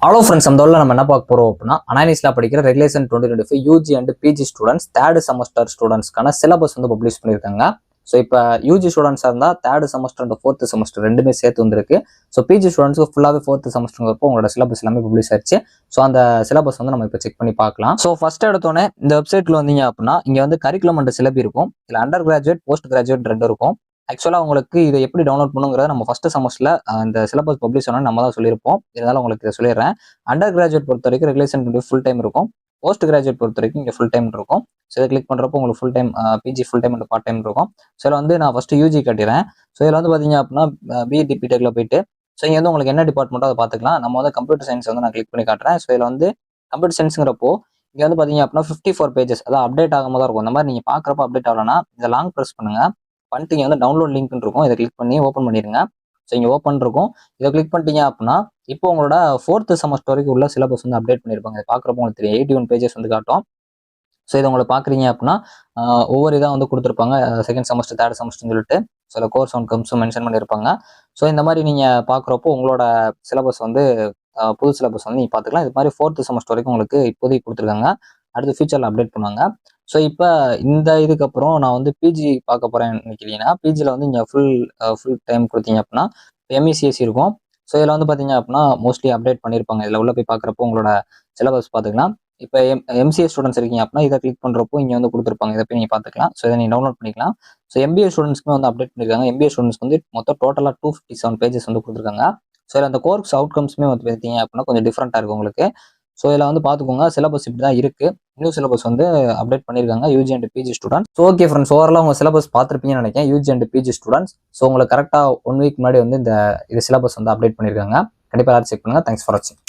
Hello friends, நம்ம நம்ம என்ன பார்க்க போறோம் அப்படின்னா, அனாலிசிஸ்ல படிக்கிற regulation 2025 UG and PG students third semester ஸ்டூடெண்ட்ஸ்க்கான சிலபஸ் வந்து பப்ளிஷ் பண்ணியிருக்காங்க. ஸோ இப்போ யூஜி ஸ்டூடெண்ட்ஸாக இருந்தால் third semester and fourth semester ரெண்டுமே சேர்த்து வந்திருக்கு. ஸோ பிஜி ஸ்டூடெண்ட்ஸ்க்கு ஃபுல்லாகவே ஃபோர்த் செமஸ்டருங்கிறப்போ உங்களோட சிலபஸ் எல்லாமே பப்ளிஷ் ஆயிடுச்சு. ஸோ அந்த சிலபஸ் வந்து நம்ம இப்போ செக் பண்ணி பார்க்கலாம். ஸோ ஃபர்ஸ்ட் எடுத்தோன்னே இந்த வெப்சைட்ல வந்தீங்க அப்படின்னா, இங்கே வந்து கரிக்குலம் அண்ட் சிலபி இருக்கும். இதில் அண்டர் கிராஜுவேட், போஸ்ட் கிராஜுவேட் ரெண்டு இருக்கும். ஆக்சுவலாக உங்களுக்கு இதை எப்படி டவுன்லோட் பண்ணுங்கிறத நம்ம ஃபர்ஸ்ட் செமஸ்டர்ல இந்த சிலபஸ் பப்ளிஷ் ஆனால் நம்ம தான் சொல்லியிருப்போம். இருந்தாலும் உங்களுக்கு இதை சொல்லிடுறேன். அண்டர் கிராஜுவேட் பொறுத்த வரைக்கும் ரெகுலேஷன் ஃபுல் டைம் இருக்கும். போஸ்ட் கிராஜுவேட் பொறுத்த வரைக்கும் இங்கே ஃபுல் டைம் இருக்கும். ஸோ இதை கிளிக் பண்ணுறப்போ உங்களுக்கு full time PG full time and part time இருக்கும். ஸோ இதில் வந்து நான் ஃபர்ஸ்ட் யூஜி கட்டிடுறேன். ஸோ இதில் வந்து பார்த்தீங்க அப்படின்னா பிஇடி பிடெக்ல போயிட்டு ஸோ இங்கே வந்து உங்களுக்கு என்ன டிபார்ட்மெண்ட்டோ அதை பார்த்துக்கலாம். நம்ம வந்து கம்ப்யூட்டர் சயின்ஸ் வந்து நான் கிளிக் பண்ணி காட்டுறேன். ஸோ இதில் வந்து கம்ப்யூட்டர் சயின்ஸுங்கிறப்போ இங்கே வந்து பார்த்தீங்க அப்படின்னா 54 பேஜஸ் அதாவது அப்டேட் ஆகாம தான் இருக்கும். இந்த மாதிரி நீங்கள் பார்க்குறப்ப அப்டேட் ஆகலன்னா இதை லாங் ப்ரெஸ் பண்ணுங்க. பண்ணிட்டு இங்கே வந்து டவுன்லோட் லிங்க் இருக்கும். இதை கிளிக் பண்ணி ஓப்பன் பண்ணிடுங்க. ஸோ இங்கே ஓப்பன் இருக்கும். இதை கிளிக் பண்ணிட்டீங்க அப்படின்னா இப்போ உங்களோட ஃபோர்த் செமஸ்டர் வரைக்கும் உள்ள சிலபஸ் வந்து அப்டேட் பண்ணியிருப்பாங்க. இதை பார்க்குறப்போ உங்களுக்கு தெரியும் 81 பேஜஸ் வந்து காட்டும். ஸோ இதை உங்களுக்கு பார்க்குறீங்க அப்படின்னா ஒவ்வொரு இதாக வந்து கொடுத்துருப்பாங்க. செகண்ட் செமஸ்டர், தேர்ட் செமஸ்டர்னு சொல்லிட்டு சில கோர்ஸ் அவுட்கம்ஸும் மென்ஷன் பண்ணியிருப்பாங்க. ஸோ இந்த மாதிரி நீங்கள் பார்க்குறப்போ உங்களோட சிலபஸ் வந்து புது சிலபஸ் வந்து நீங்கள் பார்த்துக்கலாம். இது மாதிரி ஃபோர்த் செமஸ்டர் வரைக்கும் உங்களுக்கு இப்போதைக்கு கொடுத்துருக்காங்க. அடுத்து ஃபியூச்சரில் அப்டேட் பண்ணுவாங்க. ஸோ இப்போ இந்த இதுக்கப்புறம் நான் வந்து பிஜி பார்க்க போகிறேன் நினைக்கிறீங்கன்னா, பிஜியில் வந்து இங்கே ஃபுல் டைம் கொடுத்தீங்க அப்படின்னா எம்இசிஎஸ்சி இருக்கும். ஸோ இதில் வந்து பார்த்தீங்க அப்படின்னா மோஸ்ட்லி அப்டேட் பண்ணியிருப்பாங்க. இதில் உள்ள போய் பார்க்குறப்போ உங்களோட சிலபஸ் பார்த்துக்கலாம். இப்போ எம்சிஏ ஸ்டூடெண்ட்ஸ் இருக்கீங்க அப்படின்னா இதை கிளிக் பண்ணுறப்போ இங்கே வந்து கொடுத்துருப்பாங்க. இதை போய் நீங்கள் பார்த்துக்கலாம். ஸோ இதை நீங்கள் டவுன்லோட் பண்ணிக்கலாம். ஸோ எம்பிஏ ஸ்டூடெண்ட்ஸ்க்குமே வந்து அப்டேட் பண்ணியிருக்காங்க. எம்பிஏ ஸ்டூடெண்ட்ஸ்க்கு வந்து மொத்தம் டோட்டலாக 257 பேஜஸ் வந்து கொடுத்துருக்காங்க. ஸோ இதில் அந்த கோர்ஸ் அவுட்கம்ஸுமே வந்து பார்த்தீங்க அப்படின்னா கொஞ்சம் டிஃப்ரெண்ட்டாக இருக்கும் உங்களுக்கு. ஸோ இதில் வந்து பார்த்துக்கோங்க, சிலபஸ் இப்படி தான் இருக்குது. நியூ சிலபஸ் வந்து அப்டேட் பண்ணியிருக்காங்க UG and PG students. So okay friends, ஓவராலாக உங்கள் சிலபஸ் பார்த்துருப்பீங்கன்னு நினைக்கிறேன் UG and PG students. So உங்களுக்கு கரெக்டாக 1 வீக் முன்னாடி வந்து இந்த சிலபஸ் வந்து அப்டேட் பண்ணியிருக்காங்க. கண்டிப்பாக எல்லாரும் செக் பண்ணுங்கள். தேங்க்ஸ் ஃபார் வாட்சிங்.